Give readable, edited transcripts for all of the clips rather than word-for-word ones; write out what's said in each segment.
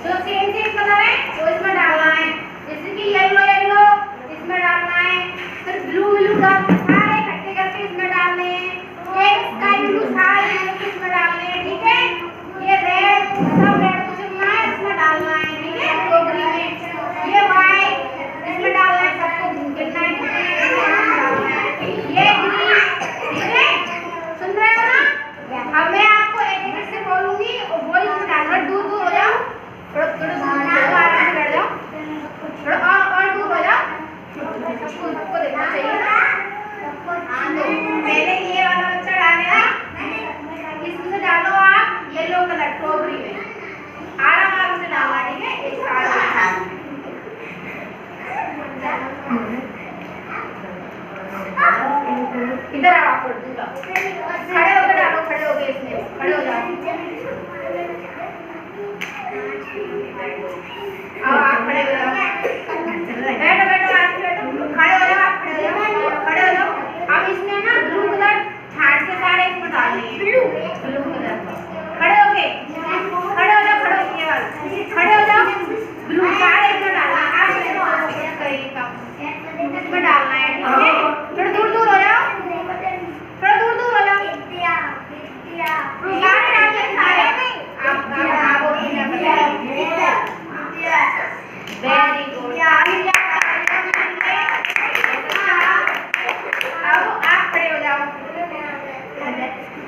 जो same same colour है वो इसमें डालना है। जैसे कि येलो येलो इसमें डालना है, फिर ब्लू ब्लू डालना, सारे इकट्ठे करके इसमें डालने हैं। ये स्काई ब्लू सारे इसमें डालने हैं, ठीक है। ये रेड सब रेड को चुनना है, इसमें डालना है, ठीक है, टोकरी में। ये वाइट इसमें डालना है, सबको गिनना है, ये ग्रीन, ठीक है। सुन रहे हो ना? अब मैं आपको एक एक से बोलूंगी और वो इसमें डालना। दूर दूर हो जाओ, थोड़ा थोड़ा आराम से बैठ जाओ, थोड़ा और दूर हो जाओ, सबको देखना चाहिए ना। हाँ, तो पहले ये वाला बच्चा डालेगा, इसमें डालो आप येलो कलर टोकरी में, आराम आराम से डालना, ठीक है। एक साथ इधर आओ, आप खड़े होकर डालो, खड़े होके इसमें खड़े हो जाओ। अब आप खड़े हो जाओ, बैठो बैठो, आप बैठो, खड़े हो जाओ, आप खड़े हो जाओ, खड़े हो जाओ। अब इसमें ना ब्लू कलर झाड़ से सारे इसमें डालने हैं, ब्लू कलर खड़े होके, खड़े हो जाओ, खड़े होके वाला खड़े हो जाओ, ब्लू सारे इसमें डालना है। आप इसमें डालना है, ठीक है। थोड़ा दूर दूर हो जाओ, थोड़ा दूर दूर हो जाओ, सारे डालने हैं, सारे आप वेरी गुड। अब आप खड़े हो जाओ।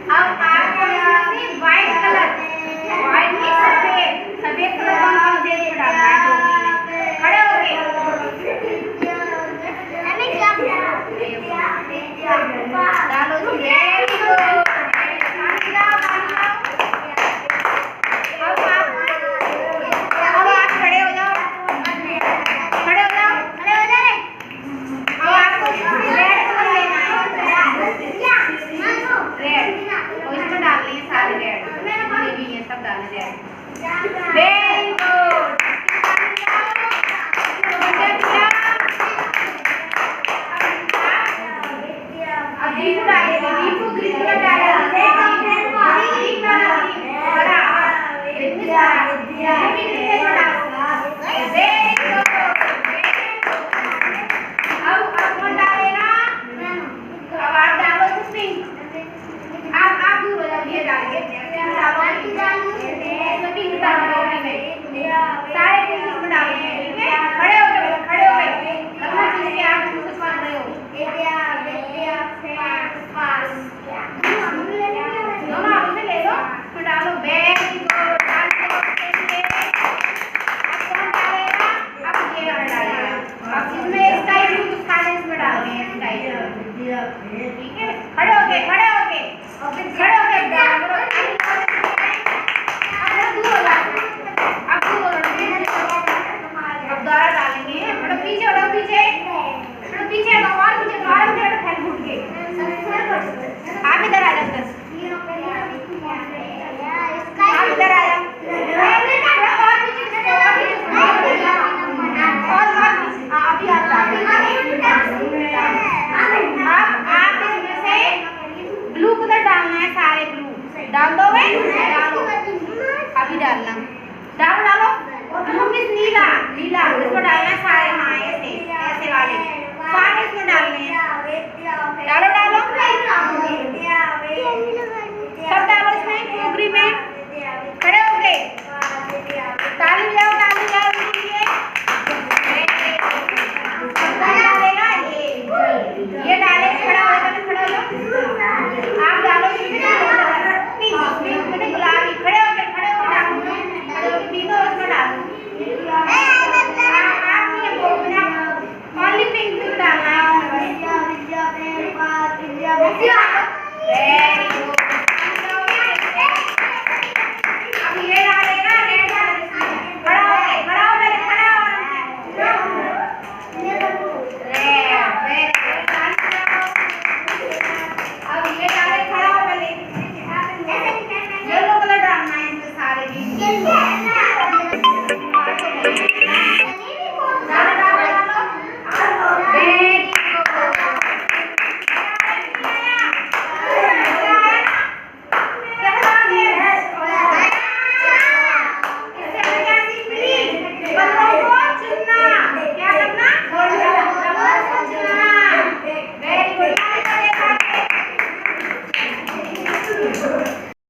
अब आपको इसमें व्हाइट कलर, व्हाइट नहीं सफेद, सफेद कलर कौन से इसमें डालना है टोकरी में, खड़े होके डालो। वेरी गुड, अब आप खड़े हो जाओ, खड़े हो जाओ, खड़े हो जाओ। अब आपको रेड कलर लेना है, रेड, और इसमें डालने हैं सारे रेड, ये भी ये सब डालने रेड। वेरी गुड, अब दीपू डालेगी, दीपू ग्रीन कलर डालेगा, आप दूर हो जाओ, ये डालेंगे, सारे पिंक इसमें डालेंगे, ठीक है। खड़े हो जाओ, खड़े हो गए, लगना चाहिए कि आप कुछ पढ़ रहे हो। दोनों आप से ले लो, तो डालो। वेरी गुड, अब कौन डालेगा? अब ये वाला डालेगा। अब इसमें स्काई ब्लू सारे इसमें डालने हैं, स्काई ब्लू, ठीक है। खड़े हो गए, खड़े हो गए, खड़े हो गए, दूर हो जाओ, अब दूर हो जाओ, अब दोबारा डालेंगे। थोड़ा पीछे हटो, पीछे थोड़ा पीछे हटो, और पीछे दोबारा पीछे हटो, फैल फूट के आप इधर आ जाओ, आप इधर आ जाओ, और पीछे और अभी आप आप इसमें से ब्लू कलर डालना है, सारे ब्लू डाल दो, डालो, अभी डालना, डालो डालो। ब्लू किस नीला, नीला इसको डालना है सारे, हाँ ऐसे ऐसे वाले सारे इसमें डालने हैं, डालो डालो, सब डालो इसमें टोकरी में।